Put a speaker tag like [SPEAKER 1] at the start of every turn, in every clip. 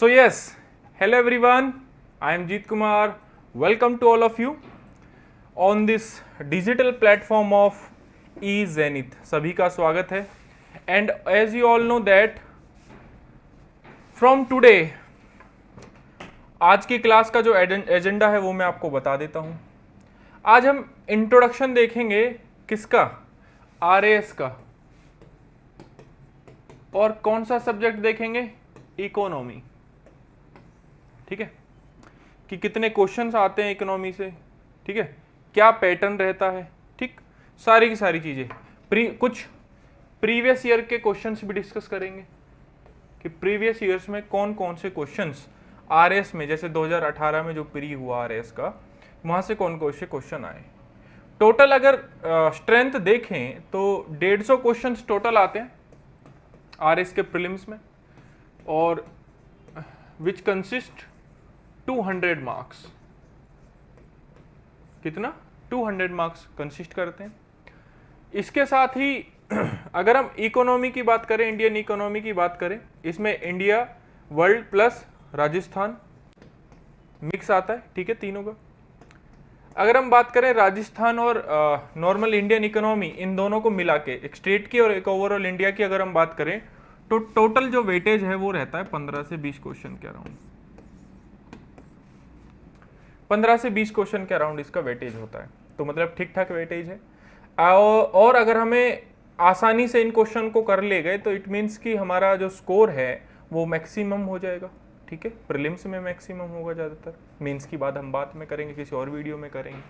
[SPEAKER 1] So yes, hello everyone, I am Jeet Kumar. Welcome to all of you on this digital platform of eZenith. सभी का स्वागत है and as you all know that from today आज की class का जो agenda है वो मैं आपको बता देता हूँ। आज हम इंट्रोडक्शन देखेंगे किसका, आरएएस का, और कौन सा सब्जेक्ट देखेंगे, इकोनॉमी। ठीक है, कि कितने क्वेश्चंस आते हैं इकोनॉमी से, ठीक है, क्या पैटर्न रहता है, ठीक, सारी की सारी चीजें। कुछ प्रीवियस ईयर के क्वेश्चंस भी डिस्कस करेंगे कि प्रीवियस ईयर्स में कौन कौन से क्वेश्चंस आरएएस में, जैसे 2018 में जो प्री हुआ आरएएस का, वहां से कौन कौन से क्वेश्चन आए। टोटल अगर स्ट्रेंथ देखें तो 150 क्वेश्चंस टोटल आते हैं आरएएस के प्रीलिम्स में, और विच कंसिस्ट 200 मार्क्स। कितना? 200 मार्क्स कंसिस्ट करते हैं। इसके साथ ही अगर हम इकोनॉमी की बात करें, इंडियन इकोनॉमी की बात करें, इसमें India, world plus Rajasthan mix आता है, ठीक है, तीनों का। अगर हम बात करें राजस्थान और नॉर्मल इंडियन इकोनॉमी, इन दोनों को मिला के, एक स्टेट की और एक ओवरऑल इंडिया की अगर हम बात करें, तो टोटल जो वेटेज है वो रहता है 15 से 20 क्वेश्चन के अराउंड। 15 से 20 क्वेश्चन के अराउंड इसका वेटेज होता है, तो मतलब ठीक ठाक वेटेज है। और अगर हमें आसानी से इन क्वेश्चन को कर ले गए तो इट मीन्स कि हमारा जो स्कोर है वो मैक्सिमम हो जाएगा, ठीक है। प्रीलिम्स में मैक्सिमम होगा ज़्यादातर, मेंस की बात हम बाद में करेंगे, किसी और वीडियो में करेंगे।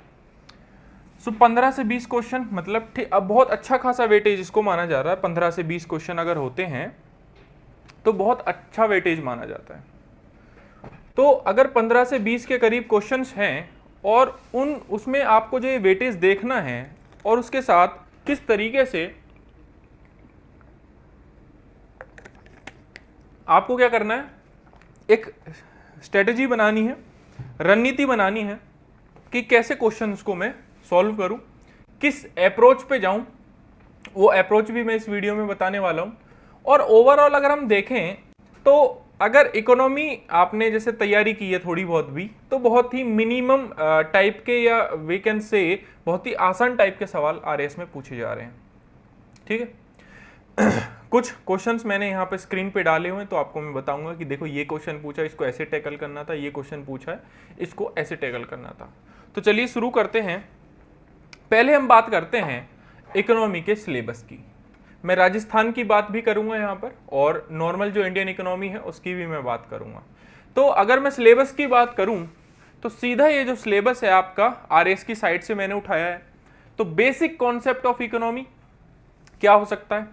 [SPEAKER 1] सो 15 से 20 क्वेश्चन, मतलब ठीक, अब बहुत अच्छा खासा वेटेज इसको माना जा रहा है। 15 से 20 क्वेश्चन अगर होते हैं तो बहुत अच्छा वेटेज माना जाता है। तो अगर 15 से 20 के करीब क्वेश्चंस हैं और उसमें आपको जो ये वेटेज देखना है, और उसके साथ किस तरीके से आपको क्या करना है, एक स्ट्रेटजी बनानी है, रणनीति बनानी है कि कैसे क्वेश्चंस को मैं सॉल्व करूं, किस अप्रोच पे जाऊं, वो अप्रोच भी मैं इस वीडियो में बताने वाला हूं। और ओवरऑल अगर हम देखें तो अगर इकोनॉमी आपने जैसे तैयारी की है थोड़ी बहुत भी, तो बहुत ही मिनिमम टाइप के, या वी कैन से बहुत ही आसान टाइप के सवाल आरएएस में पूछे जा रहे हैं, ठीक है। कुछ क्वेश्चंस मैंने यहाँ पे स्क्रीन पे डाले हुए हैं, तो आपको मैं बताऊंगा कि देखो ये क्वेश्चन पूछा, इसको ऐसे टैकल करना था, ये क्वेश्चन पूछा है, इसको ऐसे टैकल करना था। तो चलिए शुरू करते हैं। पहले हम बात करते हैं इकोनॉमी के सिलेबस की। मैं राजस्थान की बात भी करूंगा यहाँ पर, और नॉर्मल जो इंडियन इकोनॉमी है उसकी भी मैं बात करूंगा। तो अगर मैं सिलेबस की बात करूं तो सीधा ये जो सिलेबस है आपका आरएएस की साइड से मैंने उठाया है। तो बेसिक कॉन्सेप्ट ऑफ इकोनॉमी क्या हो सकता है,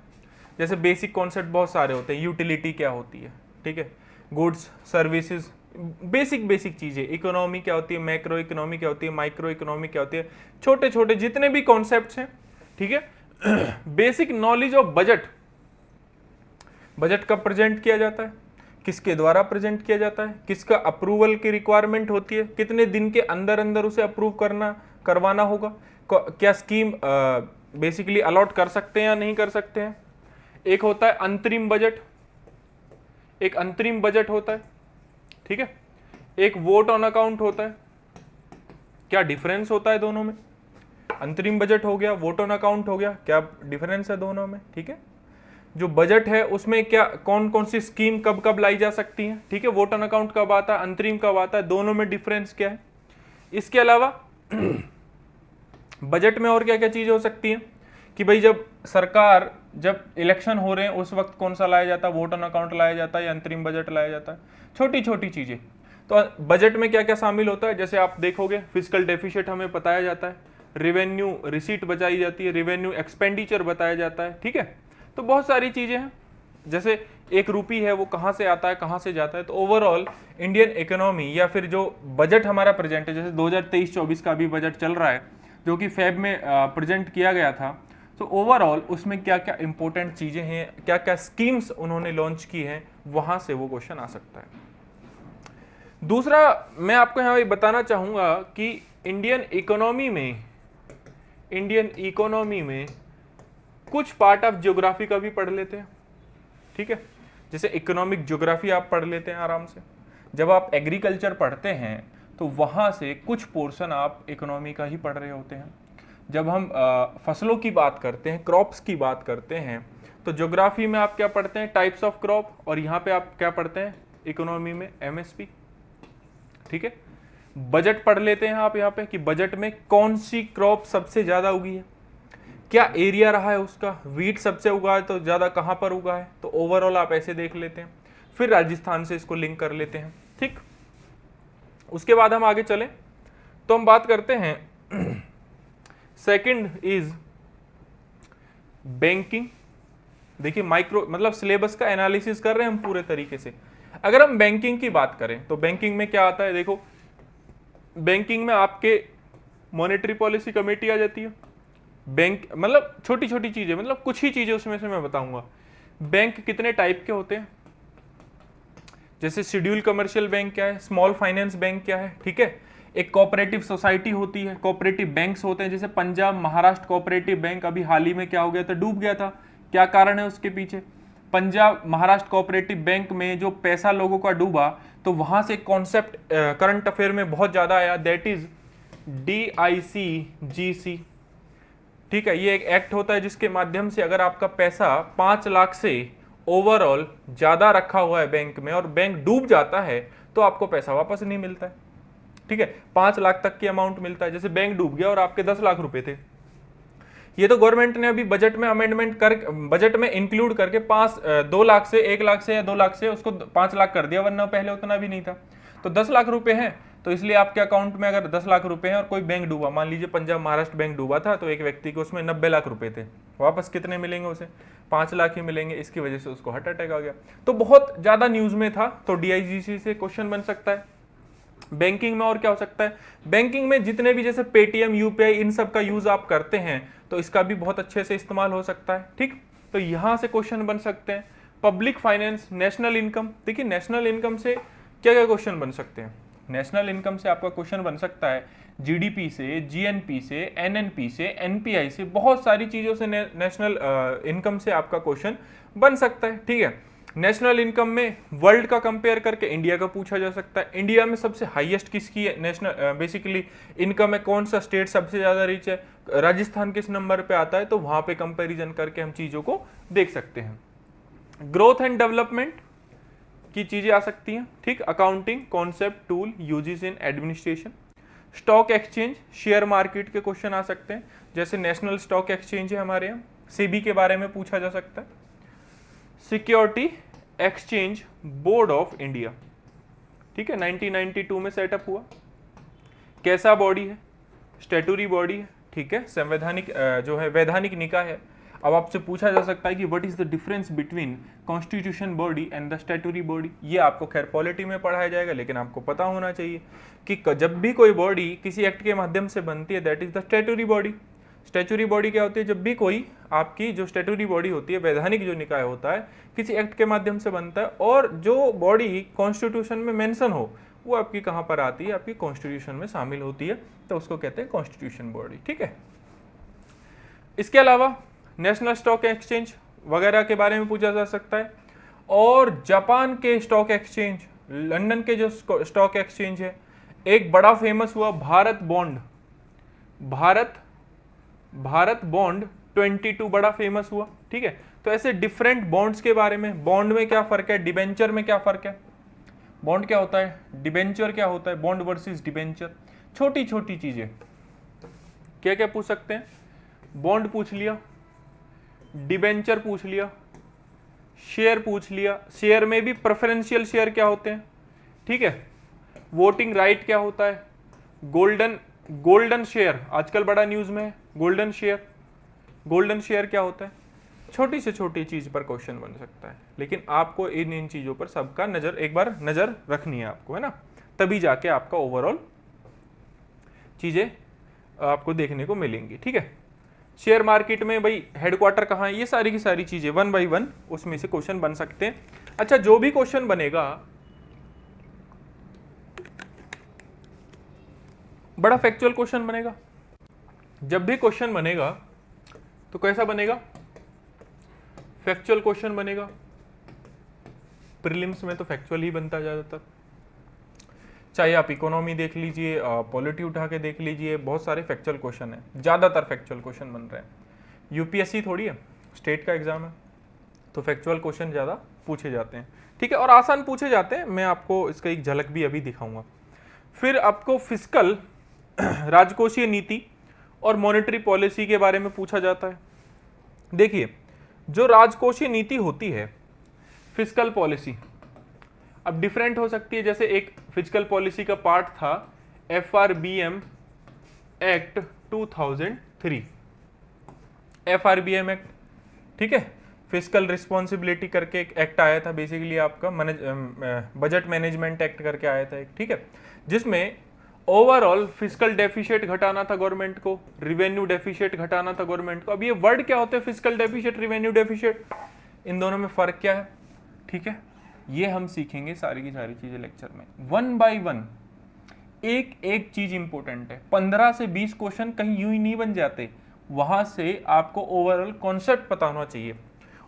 [SPEAKER 1] जैसे बेसिक कॉन्सेप्ट बहुत सारे होते हैं। यूटिलिटी क्या होती है, ठीक है, गुड्स सर्विसेज, बेसिक चीजें। इकोनॉमी क्या होती है, मैक्रो इकोनॉमी क्या होती है, माइक्रो इकोनॉमी क्या होती है, छोटे छोटे जितने भी कॉन्सेप्ट्स हैं, ठीक है। Basic knowledge of budget, budget कब प्रेजेंट किया जाता है, किसके द्वारा प्रेजेंट किया जाता है, किसका अप्रूवल की रिक्वायरमेंट होती है, कितने दिन के अंदर अंदर उसे अप्रूव करवाना होगा, क्या स्कीम बेसिकली अलॉट कर सकते हैं या नहीं कर सकते हैं। एक होता है अंतरिम बजट, एक अंतरिम बजट होता है, ठीक है। एक वोट ऑन अकाउंट होता है। क्या डिफरेंस होता है दोनों में? अंतरिम बजट हो गया, वोट ऑन अकाउंट हो गया, क्या डिफरेंस है दोनों में, ठीक है। जो बजट है उसमें क्या कौन कौन सी स्कीम कब कब लाई जा सकती है, ठीक है। वोट ऑन अकाउंट कब आता है, अंतरिम कब आता है, दोनों में डिफरेंस क्या है। इसके अलावा बजट में और क्या क्या चीज हो सकती है कि भाई जब इलेक्शन हो रहे हैं उस वक्त कौन सा लाया जाता है, वोट ऑन अकाउंट लाया जाता है या अंतरिम बजट लाया जाता है, छोटी छोटी चीजें। तो बजट में क्या क्या शामिल होता है, जैसे आप देखोगे फिजिकल डेफिसिट हमें बताया जाता है, रेवेन्यू रिसीट बचाई जाती है, रेवेन्यू एक्सपेंडिचर बताया जाता है, ठीक है। तो बहुत सारी चीजें हैं, जैसे 1 रुपये है वो कहाँ से आता है, कहाँ से जाता है। तो ओवरऑल इंडियन इकोनॉमी या फिर जो बजट हमारा प्रेजेंट है, जैसे 2023-24 का भी बजट चल रहा है जो कि फेब में प्रेजेंट किया गया था, तो ओवरऑल उसमें क्या क्या इंपॉर्टेंट चीजें हैं, क्या क्या स्कीम्स उन्होंने लॉन्च की हैं, वहां से वो क्वेश्चन आ सकता है। दूसरा मैं आपको यहाँ बताना चाहूंगा कि इंडियन इकोनॉमी में कुछ पार्ट ऑफ ज्योग्राफी का भी पढ़ लेते हैं, ठीक है। जैसे इकोनॉमिक ज्योग्राफी आप पढ़ लेते हैं आराम से। जब आप एग्रीकल्चर पढ़ते हैं तो वहाँ से कुछ पोर्शन आप इकोनॉमी का ही पढ़ रहे होते हैं। जब हम फसलों की बात करते हैं, क्रॉप्स की बात करते हैं, तो ज्योग्राफी में आप क्या पढ़ते हैं, टाइप्स ऑफ क्रॉप, और यहाँ पे आप क्या पढ़ते हैं, इकोनॉमी में एमएसपी। ठीक है, बजट पढ़ लेते हैं आप यहाँ पे कि बजट में कौन सी क्रॉप सबसे ज्यादा उगी है, क्या एरिया रहा है उसका, वीट सबसे उगा है तो ज्यादा कहाँ पर उगा है, तो ओवरऑल आप ऐसे देख लेते हैं, फिर राजस्थान से इसको लिंक कर लेते हैं। ठीक, उसके बाद हम आगे चलें तो हम बात करते हैं सेकंड इज बैंकिंग। देखिए माइक्रो मतलब सिलेबस का एनालिसिस कर रहे हैं हम पूरे तरीके से। अगर हम बैंकिंग की बात करें तो बैंकिंग में क्या आता है, देखो बैंकिंग में आपके मॉनेटरी पॉलिसी कमेटी आ जाती है। बैंक मतलब छोटी छोटी चीजें, मतलब कुछ ही चीजें उसमें से मैं बताऊंगा। बैंक कितने टाइप के होते हैं, जैसे शेड्यूल कमर्शियल बैंक क्या है, स्मॉल फाइनेंस बैंक क्या है, ठीक है। एक कोऑपरेटिव सोसाइटी होती है, कोऑपरेटिव बैंक्स होते हैं, जैसे पंजाब महाराष्ट्र कोऑपरेटिव बैंक अभी हाल ही में क्या हो गया था, डूब गया था। क्या कारण है उसके पीछे, पंजाब महाराष्ट्र कोऑपरेटिव बैंक में जो पैसा लोगों का डूबा, तो वहां से कॉन्सेप्ट करंट अफेयर में बहुत ज्यादा आया, दैट इज DICGC। ठीक है, ये एक एक्ट होता है जिसके माध्यम से अगर आपका पैसा 5 लाख से ओवरऑल ज्यादा रखा हुआ है बैंक में और बैंक डूब जाता है तो आपको पैसा वापस नहीं मिलता है। ठीक है, 5 लाख तक की अमाउंट मिलता है। जैसे बैंक डूब गया और आपके 10 लाख रुपए थे, ये तो गवर्नमेंट ने अभी बजट में अमेंडमेंट कर, बजट में इंक्लूड करके 2 लाख से 1 लाख से या 2 लाख से उसको 5 लाख कर दिया, वरना पहले उतना भी नहीं था। तो 10 लाख रुपए हैं, तो इसलिए आपके अकाउंट में अगर 10 लाख रुपए हैं और कोई बैंक डूबा, मान लीजिए पंजाब महाराष्ट्र बैंक डूबा था, तो एक व्यक्ति को उसमें 90 लाख रुपए थे, वापस कितने मिलेंगे उसे, 5 लाख ही मिलेंगे। इसकी वजह से उसको हार्ट अटैक आ गया। तो बहुत ज्यादा न्यूज में था, तो DICGC से क्वेश्चन बन सकता है। बैंकिंग में और क्या हो सकता है, बैंकिंग में जितने भी जैसे पेटीएम, UPI, इन सब का यूज आप करते हैं तो इसका भी बहुत अच्छे से इस्तेमाल हो सकता है। ठीक, तो यहां से क्वेश्चन बन सकते हैं। पब्लिक फाइनेंस, नेशनल इनकम, देखिए नेशनल इनकम से क्या क्या क्वेश्चन बन सकते हैं। नेशनल इनकम से आपका क्वेश्चन बन सकता है GDP से, GNP से, NNP से, NPI से, बहुत सारी चीजों से नेशनल इनकम से आपका क्वेश्चन बन सकता है। ठीक है, नेशनल इनकम में वर्ल्ड का कंपेयर करके इंडिया का पूछा जा सकता है। इंडिया में सबसे हाईएस्ट किसकी है नेशनल बेसिकली इनकम है, कौन सा स्टेट सबसे ज्यादा रिच है, राजस्थान किस नंबर पे आता है, तो वहां पे कंपैरिजन करके हम चीजों को देख सकते हैं। ग्रोथ एंड डेवलपमेंट की चीजें आ सकती हैं। ठीक, accounting concept tool uses in administration. Stock exchange, share market के क्वेश्चन आ सकते हैं, जैसे नेशनल स्टॉक एक्सचेंज है हमारे यहाँ, SEBI के बारे में पूछा जा सकता है। Security exchange board of India, ठीक है, 1992 में सेटअप हुआ। कैसा बॉडी है, स्टैट्यूटरी बॉडी है। ठीक है, संवैधानिक जो है वैधानिक निकाय है। अब आपसे पूछा जा सकता है कि what is the difference between constitution body and the statutory body. ये आपको खैर पॉलिटी में पढ़ाया जाएगा, लेकिन आपको पता होना चाहिए कि जब भी कोई बॉडी किसी एक्ट के माध्यम से बनती है, that is the statutory body. Statutory body क्या होती है, जब भी कोई आपकी जो स्टैट्यूटरी बॉडी होती है, वैधानिक जो निकाय होता है, किसी एक्ट के माध्यम से बनता है, और जो बॉडी कॉन्स्टिट्यूशन में मेंशन हो वो आपकी कहाँ पर आती है, आपकी कॉन्स्टिट्यूशन में शामिल होती है, तो उसको कहते हैं कॉन्स्टिट्यूशन बॉडी। ठीक है, इसके अलावा नेशनल स्टॉक एक्सचेंज वगैरह के बारे में पूछा जा सकता है। और जापान के स्टॉक एक्सचेंज, लंदन के जो स्टॉक एक्सचेंज है, एक बड़ा फेमस हुआ भारत बॉन्ड, भारत बॉन्ड 22 बड़ा फेमस हुआ। ठीक है, तो ऐसे डिफरेंट बॉन्ड्स के बारे में, बॉन्ड में क्या फर्क है, डिबेंचर में क्या फर्क है, बॉन्ड क्या होता है, डिबेंचर क्या होता है, बॉन्ड वर्सेस डिबेंचर, छोटी छोटी चीजें क्या क्या पूछ सकते हैं। बॉन्ड पूछ लिया, डिबेंचर पूछ लिया, शेयर पूछ लिया, शेयर में भी प्रेफरेंशियल शेयर क्या होते हैं, ठीक है, वोटिंग राइट क्या होता है, गोल्डन शेयर आजकल बड़ा न्यूज में है, गोल्डन शेयर क्या होता है। छोटी से छोटी चीज पर क्वेश्चन बन सकता है, लेकिन आपको इन चीजों पर सबका एक बार नजर रखनी है आपको, है ना, तभी जाके आपका ओवरऑल चीजें आपको देखने को मिलेंगी। ठीक है, शेयर मार्केट में भाई हेडक्वार्टर कहाँ है, ये सारी की सारी चीजें 1 by 1 उसमें से क्वेश्चन बन सकते हैं। अच्छा, जो भी क्वेश्चन बनेगा बड़ा फैक्चुअल क्वेश्चन बनेगा। जब भी क्वेश्चन बनेगा तो कैसा बनेगा, फैक्चुअल क्वेश्चन बनेगा। प्रीलिम्स में तो फैक्चुअल ही बनता ज़्यादातर, चाहे आप इकोनॉमी देख लीजिए, पॉलिटी उठा के देख लीजिए, बहुत सारे फैक्चुअल क्वेश्चन हैं, ज़्यादातर फैक्चुअल क्वेश्चन बन रहे हैं। यूपीएससी थोड़ी है, स्टेट का एग्जाम है, तो फैक्चुअल क्वेश्चन ज़्यादा पूछे जाते हैं, ठीक है, और आसान पूछे जाते हैं। मैं आपको इसका एक झलक भी अभी दिखाऊंगा। फिर आपको फिस्कल राजकोषीय नीति और मॉनेटरी पॉलिसी के बारे में पूछा जाता है। देखिए, जो राजकोषीय नीति होती है, फिस्कल पॉलिसी अब डिफरेंट हो सकती है। जैसे एक फिस्कल पॉलिसी का पार्ट था FRBM एक्ट 2003, FRBM एक्ट, ठीक है, फिस्कल रिस्पॉन्सिबिलिटी करके एक एक्ट आया था, बेसिकली आपका बजट मैनेजमेंट एक्ट करके आया था एक, ठीक है, जिसमें ओवरऑल फिस्कल डेफिशिएट घटाना था गवर्नमेंट को, रिवेन्यू डेफिशिएट घटाना था गवर्नमेंट को। अब ये वर्ड क्या होते हैं, फिस्कल डेफिशिएट, रिवेन्यू डेफिशिएट, इन दोनों में फर्क क्या है, ठीक है, ये हम सीखेंगे सारी की सारी चीजें लेक्चर में, वन बाय वन, एक एक चीज इंपॉर्टेंट है। 15 से 20 क्वेश्चन कहीं यूं ही नहीं बन जाते, वहां से आपको ओवरऑल कॉन्सेप्ट पता होना चाहिए।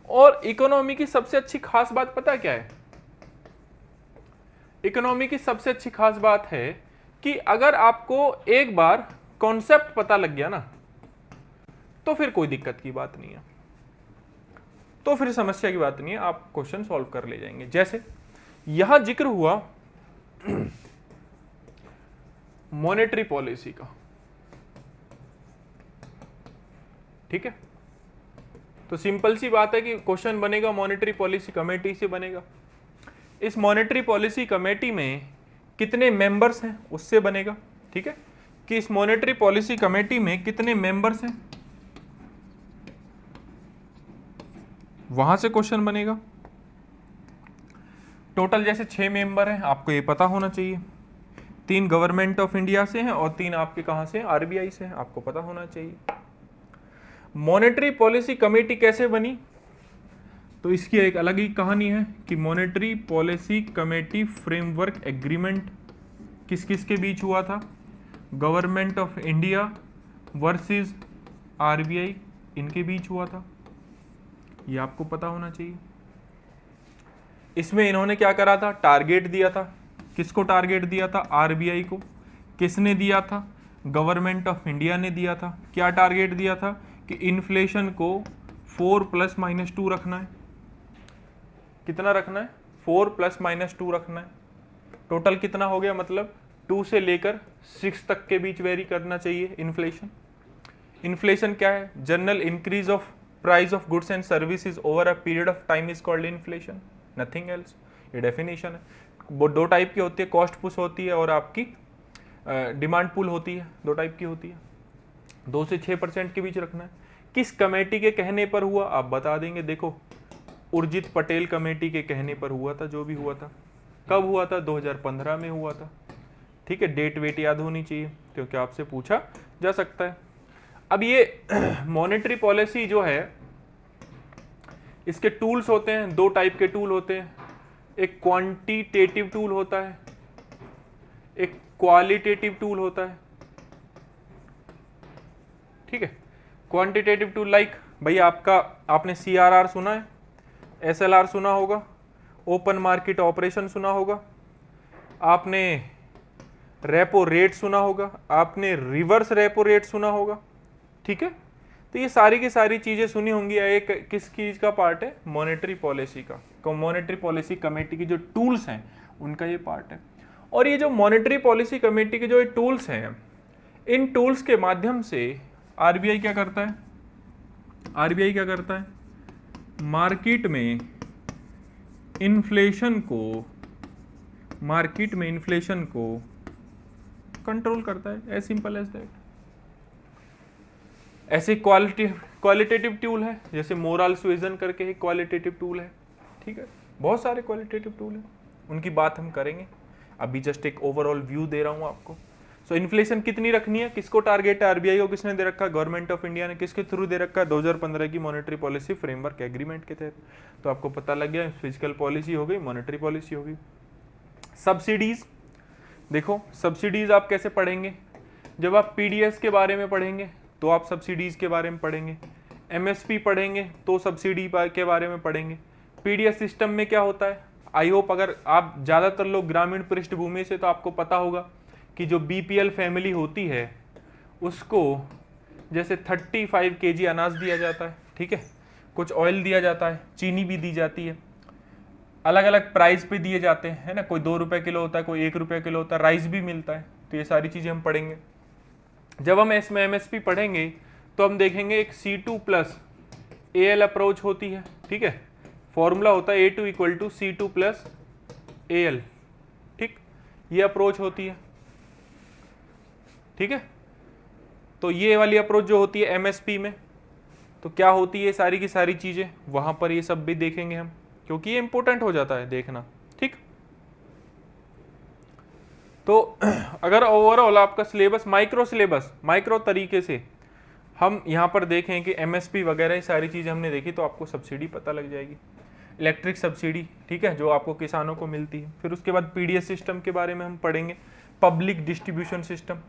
[SPEAKER 1] और इकोनॉमी की सबसे अच्छी खास बात पता क्या है, इकोनॉमी की सबसे अच्छी खास बात है कि अगर आपको एक बार कॉन्सेप्ट पता लग गया ना, तो फिर कोई दिक्कत की बात नहीं है, तो फिर समस्या की बात नहीं है, आप क्वेश्चन सॉल्व कर ले जाएंगे। जैसे यहां जिक्र हुआ मॉनेटरी पॉलिसी का, ठीक है, तो सिंपल सी बात है कि क्वेश्चन बनेगा मॉनेटरी पॉलिसी कमेटी से बनेगा। इस मॉनेटरी पॉलिसी कमेटी में कितने मेंबर्स हैं उससे बनेगा, ठीक है, कि इस मॉनेटरी पॉलिसी कमेटी में कितने मेंबर्स हैं, वहां से क्वेश्चन बनेगा। टोटल जैसे 6 मेंबर हैं, आपको ये पता होना चाहिए, 3 गवर्नमेंट ऑफ इंडिया से हैं और 3 आपके कहां से, RBI से हैं, आपको पता होना चाहिए। मॉनेटरी पॉलिसी कमेटी कैसे बनी, तो इसकी एक अलग ही कहानी है कि monetary policy committee framework agreement किस किस के बीच हुआ था, government of India versus RBI, इनके बीच हुआ था, ये आपको पता होना चाहिए। इसमें इन्होंने क्या करा था, टारगेट दिया था, किसको टारगेट दिया था, RBI को। किसने दिया था, गवर्नमेंट ऑफ इंडिया ने दिया था। क्या टारगेट दिया था कि इन्फ्लेशन को 4 ± 2 रखना है। कितना रखना है, 4 ± 2 रखना है। टोटल कितना हो गया, मतलब 2 से लेकर 6 तक के बीच वेरी करना चाहिए इन्फ्लेशन। इन्फ्लेशन क्या है, general increase of price of goods and services over a period of time is called inflation, nothing else. ये डेफिनेशन है। वो 2 टाइप की होती है, कॉस्ट पुश होती है और आपकी डिमांड पुल होती है, 2 टाइप की होती है। 2 से 6% के बीच रखना है। किस कमेटी के कहने पर हुआ, आप बता देंगे। देखो, उर्जित पटेल कमेटी के कहने पर हुआ था, जो भी हुआ था। कब हुआ था, 2015 में हुआ था, ठीक है। डेट वेट याद होनी चाहिए क्योंकि आपसे पूछा जा सकता है। अब ये मॉनेटरी पॉलिसी जो है, इसके टूल्स होते हैं, 2 टाइप के टूल होते हैं। एक क्वांटिटेटिव टूल होता है, एक क्वालिटेटिव टूल होता है, ठीक है। क्वांटिटेटिव टूल लाइक भाई आपने CRR सुना है, SLR सुना होगा, ओपन मार्केट ऑपरेशन सुना होगा, आपने रेपो रेट सुना होगा, आपने रिवर्स रेपो रेट सुना होगा, ठीक है। तो ये सारी की सारी चीजें सुनी होंगी। एक किस चीज का पार्ट है, मॉनेटरी पॉलिसी का। मॉनेटरी पॉलिसी कमेटी की जो टूल्स हैं उनका ये पार्ट है। और ये जो मॉनेटरी पॉलिसी कमेटी के जो टूल्स हैं, इन टूल्स के माध्यम से RBI क्या करता है, RBI क्या करता है, मार्केट में इन्फ्लेशन को कंट्रोल करता है, एज सिंपल एज दैट। ऐसे क्वालिटेटिव टूल है, जैसे मोरल सुएजन करके एक क्वालिटेटिव टूल है, ठीक है। बहुत सारे क्वालिटेटिव टूल हैं, उनकी बात हम करेंगे। अभी जस्ट एक ओवरऑल व्यू दे रहा हूं आपको। सो इन्फ्लेशन कितनी रखनी है, किसको टारगेट है, RBI को किसने दे रखा है, गवर्नमेंट ऑफ इंडिया ने। किसके थ्रू दे रखा है, 2015 की मॉनेटरी पॉलिसी फ्रेमवर्क एग्रीमेंट के तहत। तो आपको पता लग गया, फिजिकल पॉलिसी हो गई, मॉनेटरी पॉलिसी हो गई। सब्सिडीज, देखो सब्सिडीज आप कैसे पढ़ेंगे, जब आप PDS के बारे में पढ़ेंगे तो आप सब्सिडीज के बारे में पढ़ेंगे, MSP पढ़ेंगे तो सब्सिडी के बारे में पढ़ेंगे। PDS सिस्टम में क्या होता है, आई होप अगर आप ज़्यादातर लोग ग्रामीण पृष्ठभूमि से, तो आपको पता होगा कि जो बीपीएल फैमिली होती है उसको जैसे 35 kg अनाज दिया जाता है, ठीक है, कुछ ऑयल दिया जाता है, चीनी भी दी जाती है, अलग अलग प्राइस पे दिए जाते हैं, है ना, कोई 2 रुपए किलो होता है, कोई 1 रुपए किलो होता है, राइस भी मिलता है। तो ये सारी चीज़ें हम पढ़ेंगे। जब हम इसमें एमएसपी पढ़ेंगे तो हम देखेंगे एक C2+AL अप्रोच होती है, ठीक है, फॉर्मूला होता है A2 = C2+AL, ठीक, ये अप्रोच होती है, ठीक है। तो ये वाली अप्रोच जो होती है एमएसपी में, तो क्या होती है सारी की सारी चीजें, वहां पर ये सब भी देखेंगे हम, क्योंकि ये इंपॉर्टेंट हो जाता है देखना, ठीक। तो अगर ओवरऑल आपका सिलेबस माइक्रो तरीके से हम यहाँ पर देखें कि एमएसपी वगैरह ये सारी चीज़ें हमने देखी, तो आपको सब्सिडी पता लग जाएगी, इलेक्ट्रिक सब्सिडी, ठीक है, जो आपको किसानों को मिलती है। फिर उसके बाद पीडीएस सिस्टम के बारे में हम पढ़ेंगे, पब्लिक डिस्ट्रीब्यूशन सिस्टम,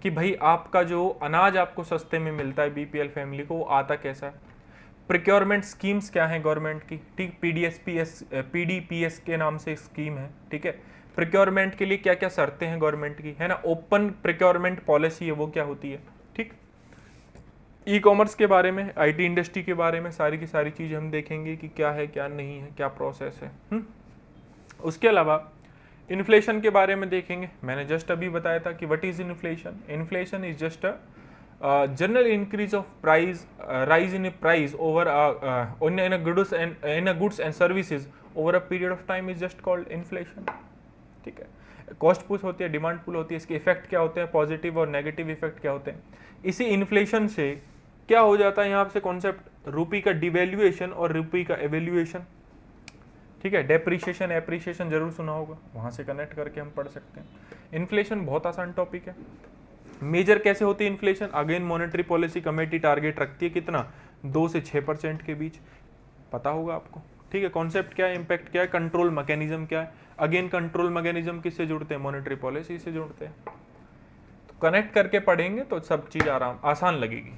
[SPEAKER 1] कि भाई आपका जो अनाज आपको सस्ते में मिलता है बीपीएल फैमिली को, वो आता कैसा है। प्रिक्योरमेंट स्कीम्स क्या है गवर्नमेंट की, ठीक, पीडीपीएस के नाम से स्कीम है, ठीक है। प्रिक्योरमेंट के लिए क्या क्या शर्तें हैं गवर्नमेंट की, है ना, ओपन प्रिक्योरमेंट पॉलिसी है, वो क्या होती है, ठीक। ई कॉमर्स के बारे में, आईटी इंडस्ट्री के बारे में सारी की सारी चीज़ हम देखेंगे कि क्या है क्या नहीं है, क्या प्रोसेस है। उसके अलावा इन्फ्लेशन के बारे में देखेंगे। मैंने जस्ट अभी बताया था कि what is inflation. Inflation is just a general increase of price, rise in price over in a goods and services over a period of time is just called inflation, ठीक है। कॉस्ट पुश होती है, demand पुल होती है, इसके effect क्या होते हैं, पॉजिटिव और नेगेटिव इफेक्ट क्या होते हैं। इसी इन्फ्लेशन से क्या हो जाता है, यहाँ से कॉन्सेप्ट रुपी का डिवैल्यूएशन और रुपी का एवेल्यूएशन, ठीक है। डेप्रिशिएशन एप्रिशिएशन जरूर सुना होगा, वहां से कनेक्ट करके हम पढ़ सकते हैं। इन्फ्लेशन बहुत आसान टॉपिक है। मेजर कैसे होती है inflation, again monetary policy committee target रखती है कितना, 2 से 6% के बीच, पता होगा आपको, ठीक है। कॉन्सेप्ट क्या है, इम्पैक्ट क्या है, कंट्रोल मैकेनिज्म क्या है, अगेन कंट्रोल मैकेनिज्म किससे जुड़ते हैं, मॉनेटरी पॉलिसी से जुड़ते हैं। तो कनेक्ट करके पढ़ेंगे तो सब चीज आसान लगेगी,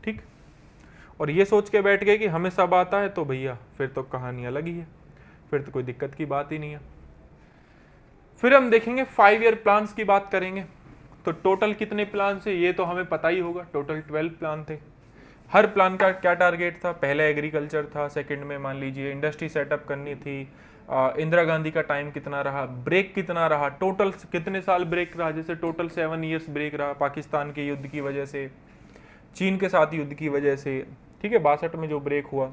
[SPEAKER 1] ठीक। और ये सोच के बैठ गए कि हमें सब आता है, तो भैया फिर तो कहानी अलग ही है, फिर तो कोई दिक्कत की बात ही नहीं है। फिर हम देखेंगे 5 ईयर प्लान्स की बात करेंगे। तो टोटल कितने प्लान है ये तो हमें पता ही होगा, टोटल 12 प्लान थे। हर प्लान का क्या टारगेट था, पहले एग्रीकल्चर था, सेकंड में मान लीजिए इंडस्ट्री सेटअप करनी थी, इंदिरा गांधी का टाइम कितना रहा, ब्रेक कितना रहा, टोटल कितने साल ब्रेक रहा, जैसे टोटल 7 ईयर्स ब्रेक रहा पाकिस्तान के युद्ध की वजह से, चीन के साथ युद्ध की वजह से, ठीक है, 62 में जो ब्रेक हुआ।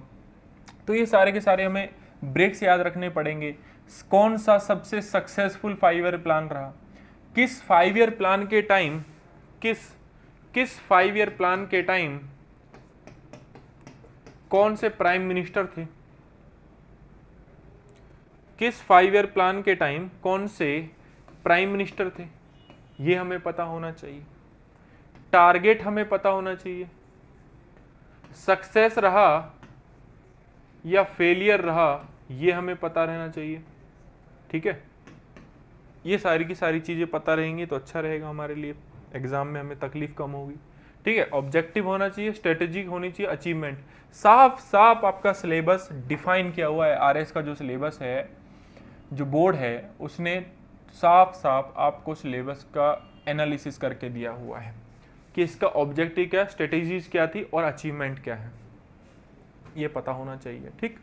[SPEAKER 1] तो ये सारे के सारे हमें ब्रेक्स याद रखने पड़ेंगे। कौन सा सबसे सक्सेसफुल 5 ईयर प्लान रहा, किस 5 ईयर प्लान के टाइम, किस 5 ईयर प्लान के टाइम कौन से प्राइम मिनिस्टर थे, किस 5 ईयर प्लान के टाइम कौन से प्राइम मिनिस्टर थे, ये हमें पता होना चाहिए। टारगेट हमें पता होना चाहिए, सक्सेस रहा या फेलियर रहा ये हमें पता रहना चाहिए, ठीक है। ये सारी की सारी चीजें पता रहेंगी तो अच्छा रहेगा हमारे लिए, एग्जाम में हमें तकलीफ कम होगी, ठीक है। ऑब्जेक्टिव होना चाहिए, स्ट्रेटेजिक होनी चाहिए, अचीवमेंट, साफ साफ आपका सिलेबस डिफाइन किया हुआ है। आरएस का जो सिलेबस है, जो बोर्ड है, उसने साफ साफ आपको सिलेबस का एनालिसिस करके दिया हुआ है कि इसका ऑब्जेक्टिव क्या, स्ट्रेटेजीज क्या थी और अचीवमेंट क्या है, ये पता होना चाहिए, ठीक।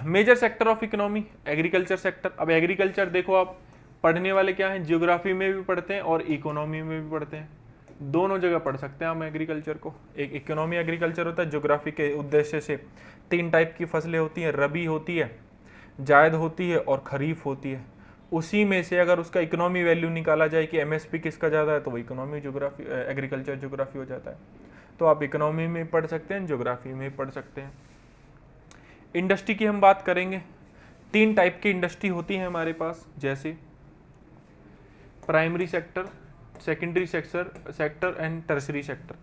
[SPEAKER 1] Major sector of economy, agriculture sector. अब एग्रीकल्चर देखो आप पढ़ने वाले क्या हैं, जियोग्राफी में भी पढ़ते हैं और इकोनॉमी में भी पढ़ते हैं, दोनों जगह पढ़ सकते हैं हम एग्रीकल्चर को। एक इकोनॉमी एग्रीकल्चर होता है, ज्योग्राफी के उद्देश्य से 3 टाइप की फसलें होती हैं, रबी होती है, जायद होती है और खरीफ होती है। उसी में से अगर उसका इकोनॉमी वैल्यू निकाला जाए कि एमएसपी किसका ज़्यादा है, तो वो इकोनॉमी ज्योग्राफी एग्रीकल्चर ज्योग्राफी हो जाता है। तो आप इकोनॉमी में पढ़ सकते हैं, ज्योग्राफी में पढ़ सकते हैं। इंडस्ट्री की हम बात करेंगे, 3 टाइप की इंडस्ट्री होती है हमारे पास, जैसे primary sector, secondary sector and tertiary sector.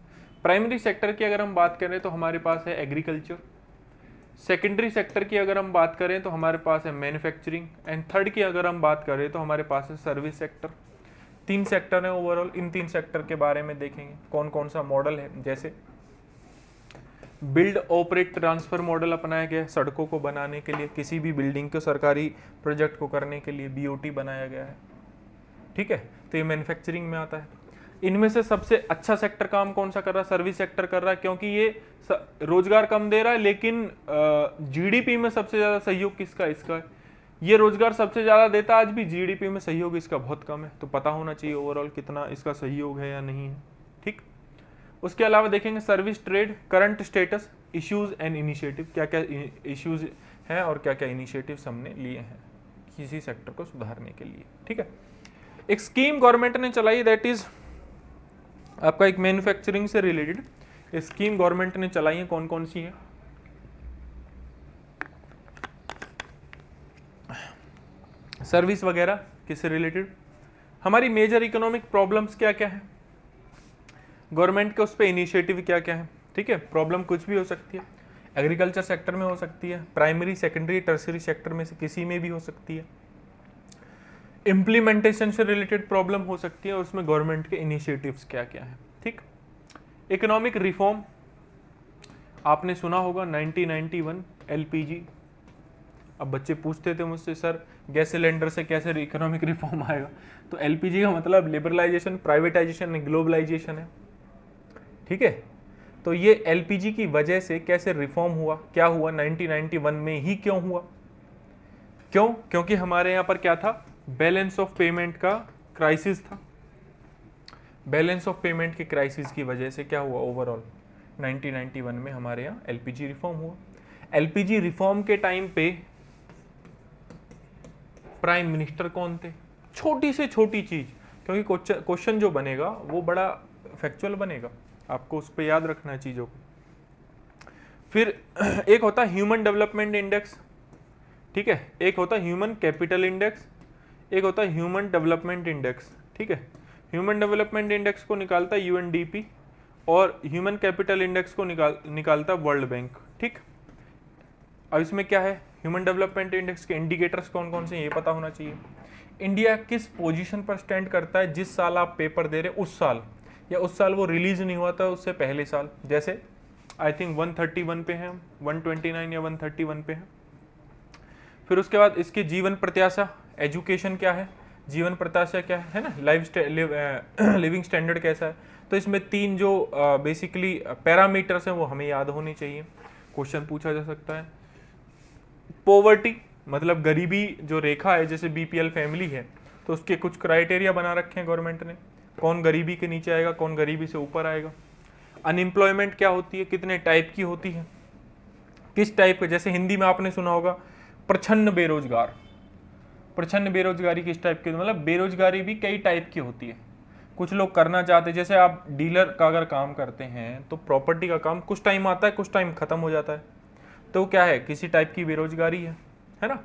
[SPEAKER 1] Primary sector की अगर हम बात करें तो हमारे पास है एग्रीकल्चर, सेकेंडरी सेक्टर की अगर हम बात करें तो हमारे पास है मैन्युफैक्चरिंग, एंड थर्ड की अगर हम बात करें तो हमारे पास है सर्विस सेक्टर। 3 सेक्टर है ओवरऑल। इन 3 सेक्टर के बारे में देखेंगे कौन कौन सा मॉडल है। जैसे बिल्ड ऑपरेट ट्रांसफर मॉडल अपनाया गया है सड़कों को बनाने के लिए, किसी भी बिल्डिंग को सरकारी प्रोजेक्ट को करने के लिए बीओटी बनाया गया है। ठीक है, तो ये मैन्युफैक्चरिंग में आता है। इनमें से सबसे अच्छा सेक्टर काम कौन सा कर रहा है? सर्विस सेक्टर कर रहा है, क्योंकि ये रोजगार कम दे रहा है, लेकिन जीडीपी में सबसे ज्यादा सहयोग किसका? इसका है। ये रोजगार सबसे ज्यादा देता है, आज भी जीडीपी में सहयोग इसका बहुत कम है, तो पता होना चाहिए ओवरऑल कितना इसका सहयोग है या नहीं है। ठीक, उसके अलावा देखेंगे service trade current status, issues and initiative, क्या क्या इश्यूज हैं और क्या क्या इनिशिएटिव्स हमने लिए हैं किसी सेक्टर को सुधारने के लिए। ठीक है, एक स्कीम गवर्नमेंट ने चलाई, दैट इज आपका एक मैन्युफैक्चरिंग से रिलेटेड स्कीम गवर्नमेंट ने चलाई है। कौन कौन सी है? सर्विस वगैरह किससे रिलेटेड? हमारी मेजर इकोनॉमिक प्रॉब्लम्स क्या क्या है, गवर्नमेंट के उस पर इनिशिएटिव क्या क्या है। ठीक है, प्रॉब्लम कुछ भी हो सकती है, एग्रीकल्चर सेक्टर में हो सकती है, प्राइमरी सेकेंडरी टर्सरी सेक्टर में से किसी में भी हो सकती है, इम्प्लीमेंटेशन से रिलेटेड प्रॉब्लम हो सकती है, और उसमें गवर्नमेंट के इनिशिएटिव्स क्या क्या है। ठीक, इकोनॉमिक रिफॉर्म आपने सुना होगा 1991 एलपीजी। अब बच्चे पूछते थे मुझसे, सर गैस सिलेंडर से कैसे इकोनॉमिक रिफॉर्म आएगा? तो एलपीजी का मतलब लिबरलाइजेशन, प्राइवेटाइजेशन, ग्लोबलाइजेशन है। ठीक है, तो ये एलपीजी की वजह से कैसे रिफॉर्म हुआ, क्या हुआ 1991 में ही, क्यों हुआ? क्यों? क्योंकि हमारे यहाँ पर क्या था, बैलेंस ऑफ पेमेंट का क्राइसिस था। बैलेंस ऑफ पेमेंट के क्राइसिस की वजह से क्या हुआ, ओवरऑल 1991 में हमारे यहाँ एलपीजी रिफॉर्म हुआ। एलपीजी रिफॉर्म के टाइम पे प्राइम मिनिस्टर कौन थे? छोटी से छोटी चीज, क्योंकि क्वेश्चन जो बनेगा वो बड़ा फैक्चुअल बनेगा, आपको उस पर याद रखना है चीजों को। फिर एक होता है ह्यूमन डेवलपमेंट इंडेक्स। ठीक है, एक होता है ह्यूमन कैपिटल इंडेक्स, एक होता है ह्यूमन डेवलपमेंट इंडेक्स। ठीक है, ह्यूमन डेवलपमेंट इंडेक्स को निकालता है यूएनडीपी और ह्यूमन कैपिटल इंडेक्स को निकालता है वर्ल्ड बैंक। ठीक, अब इसमें क्या है, ह्यूमन डेवलपमेंट इंडेक्स के इंडिकेटर्स कौन कौन से हैं ये पता होना चाहिए। इंडिया किस पोजीशन पर स्टैंड करता है जिस साल आप पेपर दे रहे उस साल, या उस साल वो रिलीज नहीं हुआ था उससे पहले साल। जैसे आई थिंक 131 पे हैं, 129 या 131 पे हैं। फिर उसके बाद इसके जीवन प्रत्याशा, एजुकेशन क्या है, जीवन प्रत्याशा क्या है ना, लिविंग स्टैंडर्ड कैसा है। तो इसमें तीन जो बेसिकली पैरामीटर्स हैं वो हमें याद होनी चाहिए, क्वेश्चन पूछा जा सकता है। पॉवर्टी मतलब गरीबी जो रेखा है, जैसे बीपीएल फैमिली है तो उसके कुछ क्राइटेरिया बना रखे हैं गवर्नमेंट ने, कौन गरीबी के नीचे आएगा, कौन गरीबी से ऊपर आएगा। अनएम्प्लॉयमेंट क्या होती है, कितने टाइप की होती है, किस टाइप के, जैसे हिंदी में आपने सुना होगा प्रछन्न बेरोजगार। प्रछन्न बेरोजगारी किस टाइप की, मतलब बेरोजगारी भी कई टाइप की होती है। कुछ लोग करना चाहते हैं, जैसे आप डीलर का अगर काम करते हैं तो प्रॉपर्टी का काम कुछ टाइम आता है, कुछ टाइम खत्म हो जाता है, तो क्या है, किसी टाइप की बेरोजगारी है ना।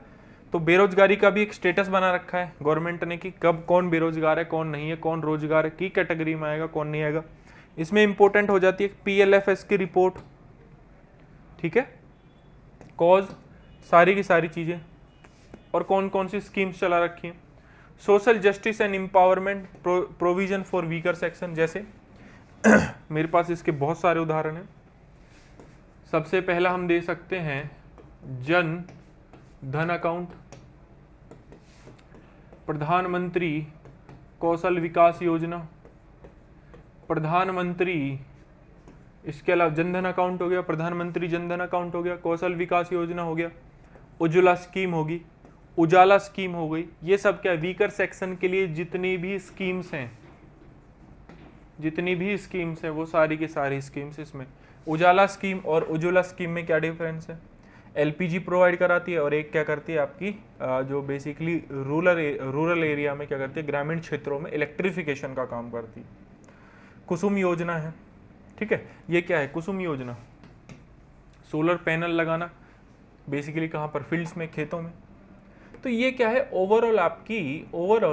[SPEAKER 1] तो बेरोजगारी का भी एक स्टेटस बना रखा है गवर्नमेंट ने कि कब कौन बेरोजगार है, कौन नहीं है, कौन रोजगार की कैटेगरी में आएगा, कौन नहीं आएगा। इसमें इंपॉर्टेंट हो जाती है पीएलएफएस की रिपोर्ट। ठीक है, कॉज, सारी की सारी चीजें, और कौन कौन सी स्कीम्स चला रखी हैं। Social justice and empowerment, provision for weaker section, जैसे मेरे पास इसके बहुत सारे उदाहरण हैं। सबसे पहला हम दे सकते हैं जन धन अकाउंट, प्रधानमंत्री कौशल विकास योजना, प्रधानमंत्री, इसके अलावा जन धन अकाउंट हो गया, प्रधानमंत्री जन धन अकाउंट हो गया, कौशल विकास योजना हो गया, उज्ज्वला स्कीम होगी, उजाला स्कीम हो गई। ये सब क्या, वीकर सेक्शन के लिए जितनी भी स्कीम्स हैं, जितनी भी स्कीम्स हैं वो सारी की सारी स्कीम्स इसमें। उजाला स्कीम और उज्ज्वला स्कीम में क्या डिफरेंस है, एलपीजी प्रोवाइड कराती है और एक क्या करती है आपकी जो बेसिकली रूरल एरिया में क्या करती है, ग्रामीण क्षेत्रों में इलेक्ट्रिफिकेशन का काम करती है। कुसुम योजना है। ठीक है, ये क्या है, कुसुम योजना, सोलर पैनल लगाना बेसिकली कहाँ पर, फील्ड्स में, खेतों में। तो ये क्या है, ओवरऑल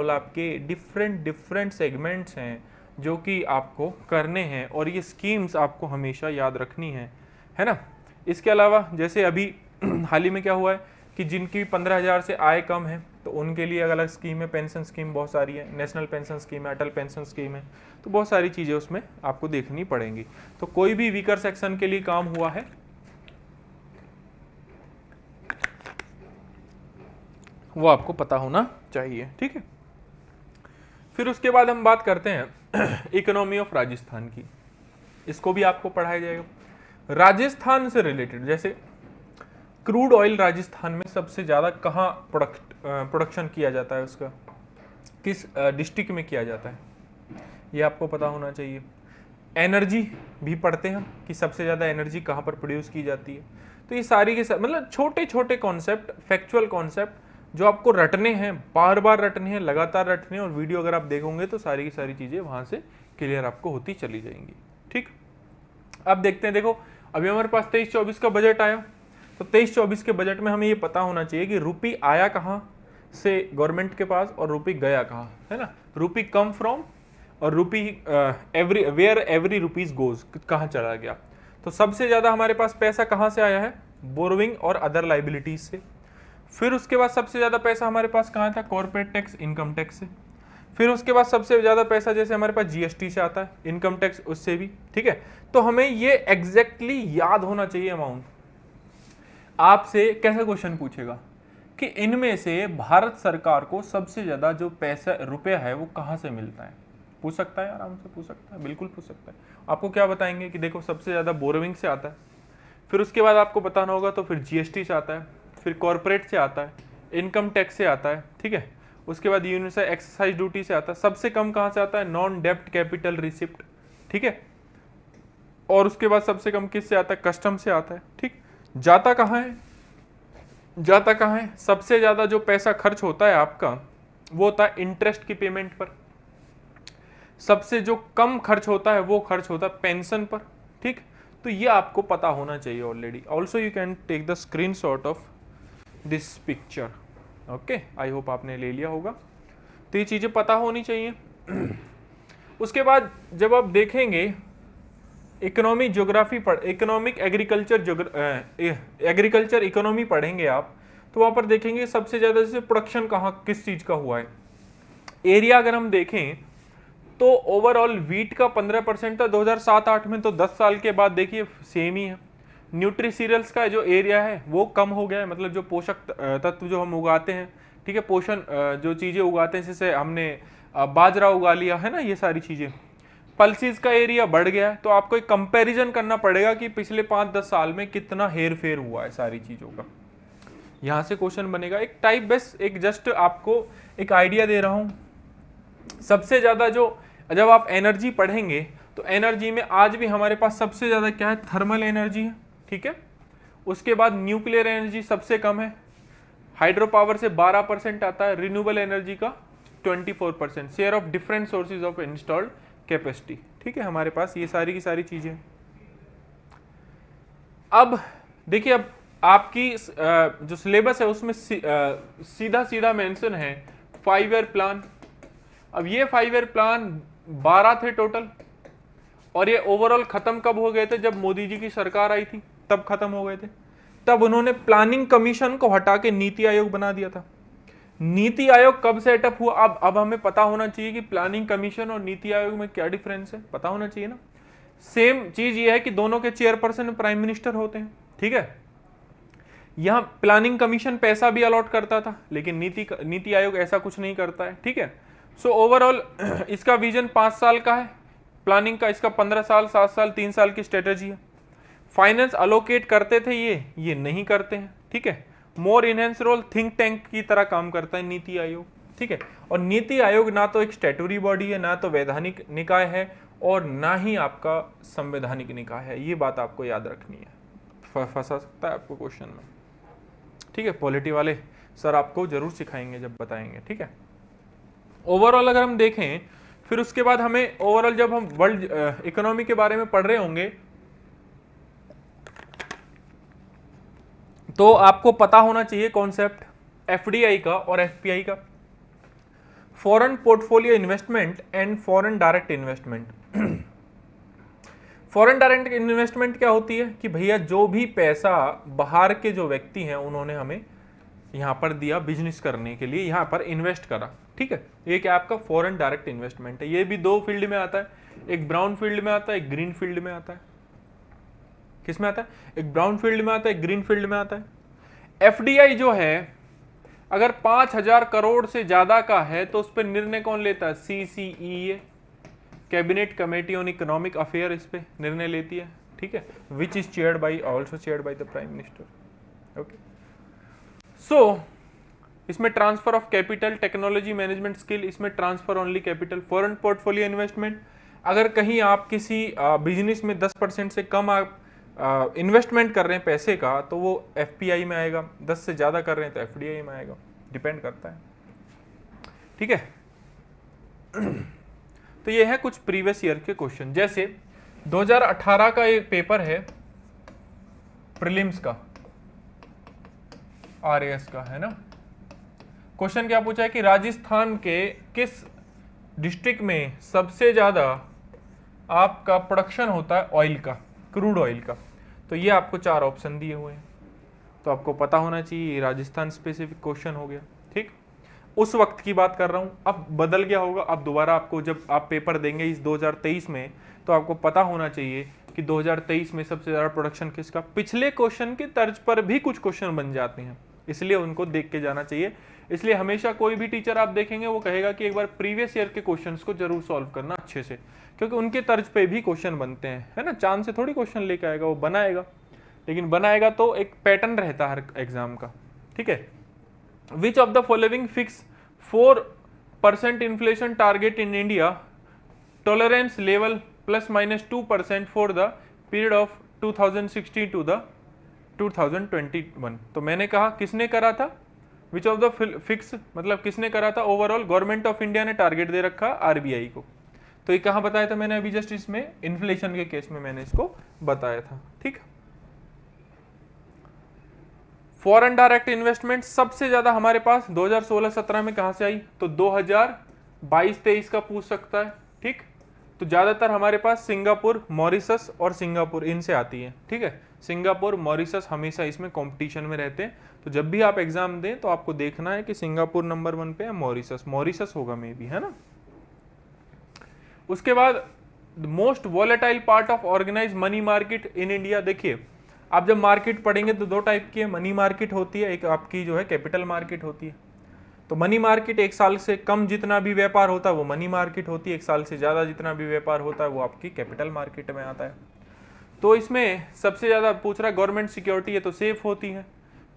[SPEAKER 1] आपके डिफरेंट सेगमेंट्स हैं जो कि आपको करने हैं, और ये स्कीम्स आपको हमेशा याद रखनी है ना। इसके अलावा जैसे अभी हाल ही में क्या हुआ है कि जिनकी 15,000 से आय कम है तो उनके लिए अलग अलग स्कीम है, पेंशन स्कीम बहुत सारी है, नेशनल पेंशन स्कीम है, अटल पेंशन स्कीम है, तो बहुत सारी चीज़ें उसमें आपको देखनी पड़ेंगी। तो कोई भी वीकर सेक्शन के लिए काम हुआ है वो आपको पता होना चाहिए, ठीक है। फिर उसके बाद हम बात करते हैं इकोनॉमी ऑफ राजस्थान की, इसको भी आपको पढ़ाया जाएगा। राजस्थान से रिलेटेड, जैसे क्रूड ऑयल राजस्थान में सबसे ज़्यादा कहाँ प्रोडक्शन किया जाता है, उसका किस डिस्ट्रिक्ट में किया जाता है, ये आपको पता होना चाहिए। एनर्जी भी पढ़ते हैं कि सबसे ज़्यादा एनर्जी कहाँ पर प्रोड्यूस की जाती है। तो ये सारी के मतलब छोटे छोटे कॉन्सेप्ट, फैक्चुअल कॉन्सेप्ट जो आपको रटने हैं, बार बार रटने हैं, लगातार रटने हैं, और वीडियो अगर आप देखोगे तो सारी की सारी चीज़ें वहाँ से क्लियर आपको होती चली जाएंगी, ठीक। अब देखते हैं, देखो अभी हमारे पास 23-24 का बजट आया, तो 23-24 के बजट में हमें ये पता होना चाहिए कि रुपी आया कहाँ से गवर्नमेंट के पास और रुपी गया कहाँ, है ना। रुपी कम फ्रॉम और रुपी एवरी रुपीज गोज, कहाँ चला गया। तो सबसे ज़्यादा हमारे पास पैसा कहाँ से आया है, बोरोइंग और अदर लाइबिलिटीज से। फिर उसके बाद सबसे ज़्यादा पैसा हमारे पास कहाँ था, कॉर्पोरेट टैक्स, इनकम टैक्स से। फिर उसके बाद सबसे ज़्यादा पैसा जैसे हमारे पास जीएसटी से आता है, इनकम टैक्स उससे भी, ठीक है। तो हमें ये एग्जैक्टली याद होना चाहिए अमाउंट। आपसे कैसा क्वेश्चन पूछेगा कि इनमें से भारत सरकार को सबसे ज़्यादा जो पैसा रुपया है वो कहाँ से मिलता है, पूछ सकता है, आराम से पूछ सकता है, बिल्कुल पूछ सकता है। आपको क्या बताएंगे कि देखो सबसे ज़्यादा बोरोइंग से आता है, फिर उसके बाद आपको बताना होगा तो फिर जीएसटी से आता है, फिर कॉर्पोरेट से आता है, इनकम टैक्स से आता है, ठीक है। उसके बाद यूनिवर्सल एक्साइज ड्यूटी से आता है, सबसे कम कहाँ से आता है, नॉन डेप्ट कैपिटल रिसिप्ट, ठीक है। और उसके बाद सबसे कम किस से आता है, कस्टम से आता है, ठीक। जाता कहाँ है, जाता कहाँ है, सबसे ज़्यादा जो पैसा खर्च होता है आपका वो होता है इंटरेस्ट की पेमेंट पर। सबसे जो कम खर्च होता है वो खर्च होता है पेंशन पर, ठीक। तो ये आपको पता होना चाहिए already. Also you can take the screenshot of this picture, okay. I hope आपने ले लिया होगा, तो ये चीज़ें पता होनी चाहिए। उसके बाद जब आप देखेंगे economy geography economic agriculture economy पढ़ेंगे आप, तो वहाँ पर देखेंगे सबसे ज़्यादा जैसे प्रोडक्शन कहाँ किस चीज़ का हुआ है। एरिया अगर हम देखें तो ओवरऑल वीट का 15% था 2007-8 में, तो 10 साल के बाद देखिए सेम ही है। न्यूट्री सीरियल्स का जो एरिया है वो कम हो गया है, मतलब जो पोषक तत्व जो हम उगाते हैं, ठीक है, पोषण जो चीज़ें उगाते हैं, जैसे हमने बाजरा उगा लिया है ना, ये सारी चीज़ें। पल्सीज का एरिया बढ़ गया है, तो आपको एक कंपैरिजन करना पड़ेगा कि पिछले 5-10 साल में कितना हेर फेर हुआ है सारी चीज़ों का। यहाँ से क्वेश्चन बनेगा, एक टाइप बेस, एक जस्ट आपको एक आइडिया दे रहा हूँ। सबसे ज़्यादा जो जब आप एनर्जी पढ़ेंगे तो एनर्जी में आज भी हमारे पास सबसे ज़्यादा क्या है, थर्मल एनर्जी है, ठीक है। उसके बाद न्यूक्लियर एनर्जी सबसे कम है, हाइड्रो पावर से 12% आता है, रिन्यूएबल एनर्जी का 24%, share of different sources of installed capacity, ठीक है। हमारे पास ये सारी की सारी चीजें। अब देखिए, अब आपकी जो सिलेबस है उसमें सीधा सीधा मेंशन है 5 ईयर प्लान। अब ये 5 ईयर प्लान 12 थे टोटल, और ये ओवरऑल खत्म कब हो गए थे, जब मोदी जी की सरकार आई थी तब खत्म हो गए थे। तब उन्होंने प्लानिंग कमीशन को हटा के नीति आयोग बना दिया था। नीति आयोग कब सेटअप हुआ, अब हमें पता होना चाहिए कि प्लानिंग कमीशन और नीति आयोग में क्या डिफरेंस है, पता होना चाहिए ना। सेम चीज ये है कि दोनों के चेयरपर्सन प्राइम मिनिस्टर होते हैं, ठीक है। यहां प्लानिंग कमीशन पैसा भी अलॉट करता था, लेकिन नीति आयोग ऐसा कुछ नहीं करता है, ठीक है। सो ओवरऑल इसका विजन 5 साल का है, प्लानिंग का इसका 15 साल, 7 साल, 3 साल की स्ट्रेटेजी है। फाइनेंस अलोकेट करते थे, ये नहीं करते हैं, ठीक है। मोर इनहेंस रोल, थिंक टैंक की तरह काम करता है नीति आयोग, ठीक है। और नीति आयोग ना तो एक स्टैट्यूटरी बॉडी है, ना तो वैधानिक निकाय है, और ना ही आपका संवैधानिक निकाय है। ये बात आपको याद रखनी है, फंसा सकता है आपको क्वेश्चन में, ठीक है। पॉलिटी वाले सर आपको जरूर सिखाएंगे जब बताएंगे, ठीक है। ओवरऑल अगर हम देखें, फिर उसके बाद हमें ओवरऑल जब हम वर्ल्ड इकोनॉमी के बारे में पढ़ रहे होंगे तो आपको पता होना चाहिए कॉन्सेप्ट एफडीआई का और एफपीआई का, foreign portfolio investment and foreign direct investment. Foreign direct investment क्या होती है कि भैया जो भी पैसा बाहर के जो व्यक्ति हैं उन्होंने हमें यहाँ पर दिया बिजनेस करने के लिए, यहाँ पर इन्वेस्ट करा, ठीक है। ये क्या आपका फॉरेन डायरेक्ट इन्वेस्टमेंट है। ये भी दो फील्ड में आता है, एक ब्राउन फील्ड में आता है, एक ग्रीन फील्ड में आता है। किस में आता है? एक ब्राउन फील्ड में आता है, एक ग्रीन फील्ड में आता है। एफडीआई जो है अगर 5,000 करोड़ से ज्यादा का है तो उस पर निर्णय कौन लेता है? CCEA, cabinet committee on economic affair, इस पे निर्णय लेती है, ठीक है। Which is chaired by, also chaired by the prime minister. Okay, so इसमें transfer of capital, technology, management skill, इसमें transfer only capital. Foreign portfolio investment, अगर कहीं आप किसी बिजनेस में 10% से कम आप इन्वेस्टमेंट कर रहे हैं पैसे का, तो वो एफपीआई में आएगा। 10 से ज्यादा कर रहे हैं तो एफडीआई में आएगा, डिपेंड करता है, ठीक है। तो ये है कुछ प्रीवियस ईयर के क्वेश्चन। जैसे 2018 का एक पेपर है प्रीलिम्स का, आरएएस का, है ना। क्वेश्चन क्या पूछा है कि राजस्थान के किस डिस्ट्रिक्ट में सबसे ज्यादा आपका प्रोडक्शन होता है ऑयल का, क्रूड ऑयल का। तो ये आपको 4 ऑप्शन दिए हुए हैं, तो आपको पता होना चाहिए। राजस्थान स्पेसिफिक क्वेश्चन हो गया, ठीक। उस वक्त की बात कर रहा हूं, अब बदल गया होगा। अब दोबारा आपको जब आप पेपर देंगे इस 2023 में, तो आपको पता होना चाहिए कि 2023 में सबसे ज्यादा प्रोडक्शन किसका। पिछले क्वेश्चन की तर्ज पर भी कुछ क्वेश्चन बन जाते हैं, इसलिए उनको देख के जाना चाहिए। इसलिए हमेशा कोई भी टीचर आप देखेंगे वो कहेगा कि एक बार प्रीवियस ईयर के क्वेश्चंस को जरूर सॉल्व करना अच्छे से, क्योंकि उनके तर्ज पे भी क्वेश्चन बनते हैं, है ना। चांद से थोड़ी क्वेश्चन लेके आएगा, वो बनाएगा, लेकिन बनाएगा तो एक पैटर्न रहता है हर एग्जाम का, ठीक है। Which of the following fix 4% inflation target in India, tolerance level ±2% for the period of 2016 to the 2021। तो मैंने कहा किसने करा था, विच ऑफ द फिक्स मतलब किसने करा था, ओवरऑल गवर्नमेंट ऑफ इंडिया ने टारगेट दे रखा आरबीआई को। तो ये कहाँ बताया था मैंने अभी जस्ट, इसमें इन्फ्लेशन के केस में मैंने इसको बताया था, ठीक। फॉरेन डायरेक्ट इन्वेस्टमेंट सबसे ज्यादा हमारे पास 2016-17 में कहां से आई, तो 2022-23 का पूछ सकता है, ठीक। तो ज्यादातर हमारे पास सिंगापुर, मॉरिशस और सिंगापुर इनसे आती है, ठीक है। सिंगापुर, मॉरिशस हमेशा इसमें कंपटीशन में रहते हैं। तो जब भी आप एग्जाम दें तो आपको देखना है कि सिंगापुर नंबर 1 पे है, मॉरिशस होगा मे बी, है ना। उसके बाद most volatile part of organise money market in India. देखिए आप जब मार्केट पढ़ेंगे तो 2 टाइप की है, मनी मार्केट होती है, एक आपकी जो है कैपिटल मार्केट होती है। तो मनी मार्केट 1 साल से कम जितना भी व्यापार होता है वो मनी मार्केट होती है, 1 साल से ज्यादा जितना भी व्यापार होता है वो आपकी कैपिटल मार्केट में आता है। तो इसमें सबसे ज्यादा पूछ रहा है गवर्नमेंट सिक्योरिटी है तो सेफ होती है,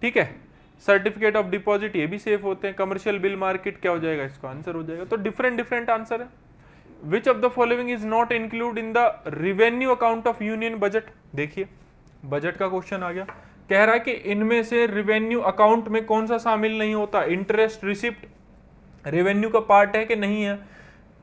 [SPEAKER 1] ठीक है। सर्टिफिकेट ऑफ डिपॉजिट ये भी सेफ होते हैं। कमर्शियल बिल मार्केट क्या हो जाएगा, इसका आंसर हो जाएगा। तो डिफरेंट आंसर है। Which of the following is not include in the revenue account of union budget. देखिए बजट का क्वेश्चन आ गया, कह रहा है कि इनमें से रेवेन्यू अकाउंट में कौन सा शामिल नहीं होता। इंटरेस्ट रिसिप्ट रेवेन्यू का पार्ट है कि नहीं है,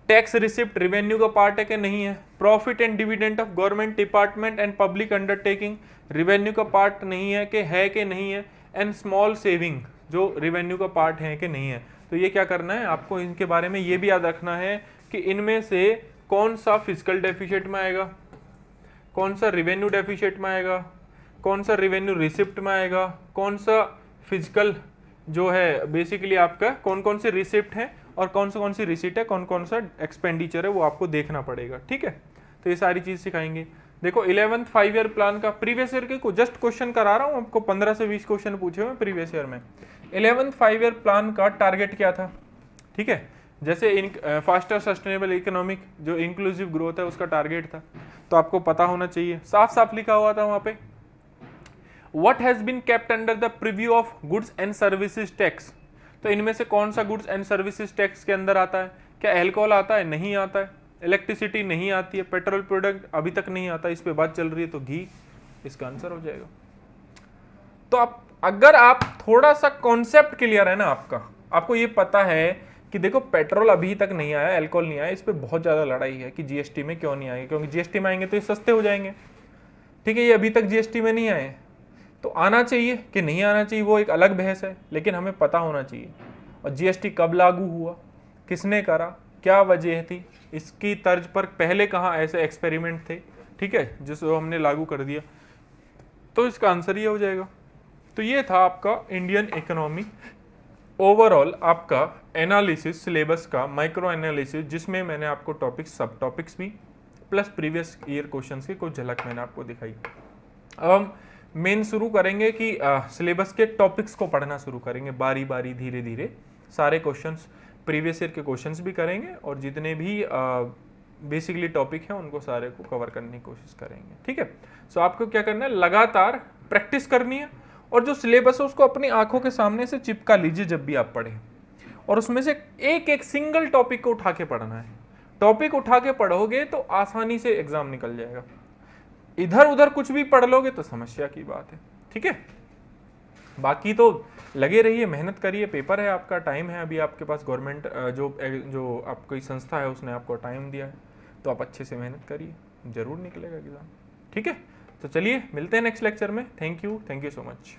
[SPEAKER 1] टैक्स रिसिप्ट रेवेन्यू का पार्ट है कि नहीं है, profit and dividend of government department and public undertaking revenue का पार्ट नहीं है कि नहीं है, एंड स्मॉल सेविंग जो रेवेन्यू का पार्ट है कि नहीं है। तो ये क्या करना है आपको, इनके बारे में ये भी याद रखना है कि इनमें से कौन सा फिजिकल डेफिसिट में आएगा, कौन सा रेवेन्यू डेफिसिट में आएगा, कौन सा रेवेन्यू रिसिप्ट में आएगा, कौन सा फिजिकल जो है बेसिकली आपका कौन कौन से रिसिप्ट है और कौन सी रिसीट है, कौन कौन सा एक्सपेंडिचर है, वो आपको देखना पड़ेगा, ठीक है। तो ये सारी चीज सिखाएंगे। देखो 11th 5 ईयर प्लान का प्रीवियस ईयर के जस्ट क्वेश्चन करा रहा हूँ आपको, 15 से 20 क्वेश्चन पूछे हुए प्रीवियस ईयर में। 11th 5 ईयर प्लान का टारगेट क्या था, ठीक है। जैसे फास्टर सस्टेनेबल इकोनॉमिक जो इंक्लूसिव ग्रोथ है उसका टारगेट था, तो आपको पता होना चाहिए। साफ साफ लिखा हुआ था वहां पे, what has been kept under the preview of goods and services tax. तो इनमें से कौन सा गुड्स एंड सर्विसेज टैक्स के अंदर आता है, क्या अल्कोहल आता है, नहीं आता है, इलेक्ट्रिसिटी नहीं आती है, पेट्रोल प्रोडक्ट अभी तक नहीं आता, इस पे बात चल रही है, तो घी इसका आंसर हो जाएगा। तो अगर आप थोड़ा सा कॉन्सेप्ट क्लियर है ना आपका, आपको ये पता है कि देखो पेट्रोल अभी तक नहीं आया, अल्कोहल नहीं आया, इस पे बहुत ज्यादा लड़ाई है कि जीएसटी में क्यों नहीं आएंगे, क्योंकि जीएसटी में आएंगे तो ये सस्ते हो जाएंगे, ठीक है। ये अभी तक जीएसटी में नहीं आए, तो आना चाहिए कि नहीं आना चाहिए वो एक अलग बहस है, लेकिन हमें पता होना चाहिए। और जीएसटी कब लागू हुआ, किसने करा, क्या वजह थी, इसकी तर्ज पर पहले कहाँ ऐसे एक्सपेरिमेंट थे, ठीक है, जिसको हमने लागू कर दिया, तो इसका आंसर ये हो जाएगा। तो ये था आपका इंडियन इकोनॉमी ओवरऑल आपका एनालिसिस सिलेबस का माइक्रो एनालिसिस, जिसमें मैंने आपको टॉपिक्स सब टॉपिक्स भी प्लस प्रीवियस ईयर क्वेश्चंस की कुछ झलक मैंने आपको दिखाई। अब हम मेन शुरू करेंगे कि सिलेबस के टॉपिक्स को पढ़ना शुरू करेंगे बारी बारी धीरे धीरे। सारे क्वेश्चंस प्रीवियस ईयर के क्वेश्चंस भी करेंगे और जितने भी बेसिकली टॉपिक हैं उनको सारे को कवर करने की कोशिश करेंगे। ठीक है, सो आपको क्या करना है, लगातार प्रैक्टिस करनी है और जो सिलेबस है उसको अपनी आंखों के सामने से चिपका लीजिए जब भी आप पढ़ें, और उसमें से एक एक सिंगल टॉपिक को उठा के पढ़ना है। टॉपिक उठा के पढ़ोगे तो आसानी से एग्जाम निकल जाएगा, इधर उधर कुछ भी पढ़ लोगे तो समस्या की बात है। ठीक है, बाकी तो लगे रहिए, मेहनत करिए, पेपर है आपका, टाइम है अभी आपके पास, गवर्नमेंट जो आपकी संस्था है उसने आपको टाइम दिया है, तो आप अच्छे से मेहनत करिए, जरूर निकलेगा एग्जाम। ठीक है, तो चलिए मिलते हैं नेक्स्ट लेक्चर में। Thank you so much.